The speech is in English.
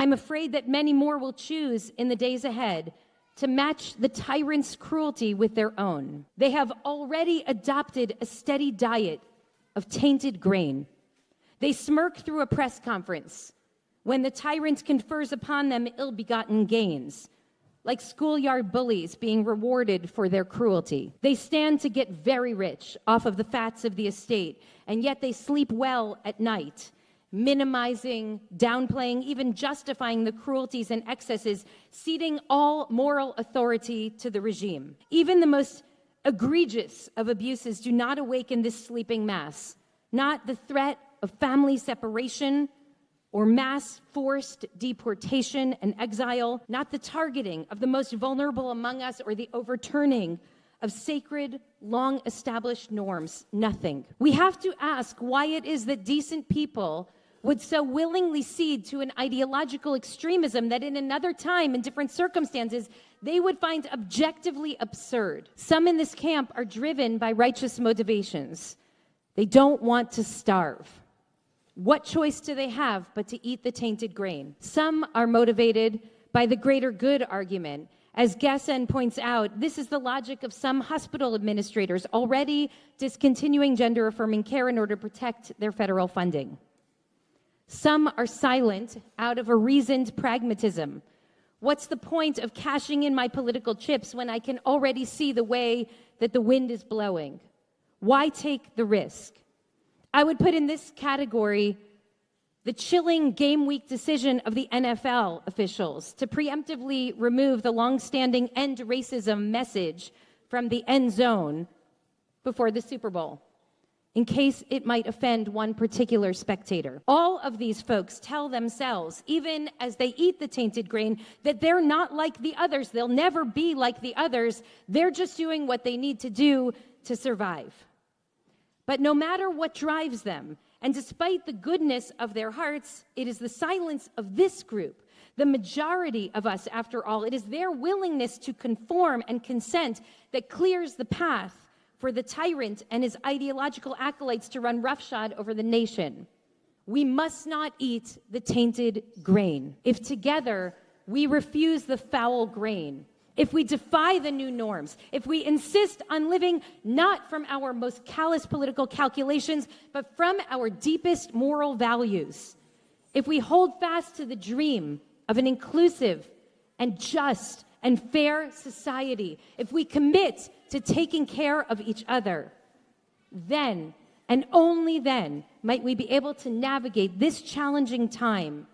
I'm afraid that many more will choose in the days ahead to match the tyrant's cruelty with their own. They have already adopted a steady diet of tainted grain. They smirk through a press conference when the tyrant confers upon them ill-begotten gains, like schoolyard bullies being rewarded for their cruelty. They stand to get very rich off of the fats of the estate, and yet they sleep well at night, minimizing, downplaying, even justifying the cruelties and excesses, ceding all moral authority to the regime. Even the most egregious of abuses do not awaken this sleeping mass, not the threat of family separation or mass forced deportation and exile, not the targeting of the most vulnerable among us or the overturning of sacred, long-established norms. Nothing. We have to ask why it is that decent people would so willingly cede to an ideological extremism that in another time, in different circumstances, they would find objectively absurd. Some in this camp are driven by righteous motivations. They don't want to starve. What choice do they have but to eat the tainted grain? Some are motivated by the greater good argument. As Gessen points out, this is the logic of some hospital administrators already discontinuing gender-affirming care in order to protect their federal funding. Some are silent out of a reasoned pragmatism. What's the point of cashing in my political chips when I can already see the way that the wind is blowing? Why take the risk? I would put in this category the chilling game week decision of the NFL officials to preemptively remove the long-standing end racism message from the end zone before the Super Bowl, in case it might offend one particular spectator. All of these folks tell themselves, even as they eat the tainted grain, that they're not like the others. They'll never be like the others. They're just doing what they need to do to survive. But no matter what drives them, and despite the goodness of their hearts, it is the silence of this group, the majority of us after all. It is their willingness to conform and consent that clears the path for the tyrant and his ideological acolytes to run roughshod over the nation. We must not eat the tainted grain. If together we refuse the foul grain, if we defy the new norms, if we insist on living not from our most callous political calculations, but from our deepest moral values, if we hold fast to the dream of an inclusive and just and fair society, if we commit to taking care of each other, then and only then might we be able to navigate this challenging time